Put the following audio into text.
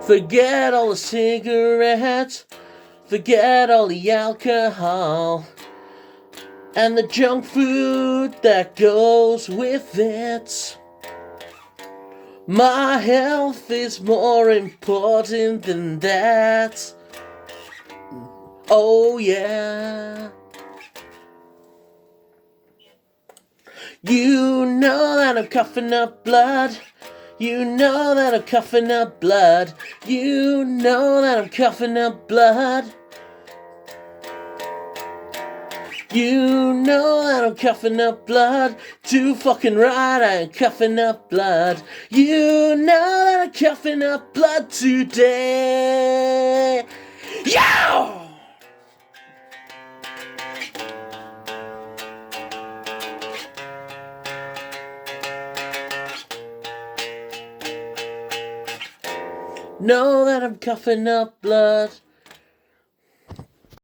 Forget all the cigarettes, forget all the alcohol, and the junk food that goes with it. My health is more important than that. Oh yeah. You know that I'm coughing up blood. You know that I'm coughing up blood. You know that I'm coughing up blood. You know that I'm coughing up blood. Too fucking right, I'm coughing up blood. You know that I'm coughing up blood today. Yow! Know that I'm coughing up blood.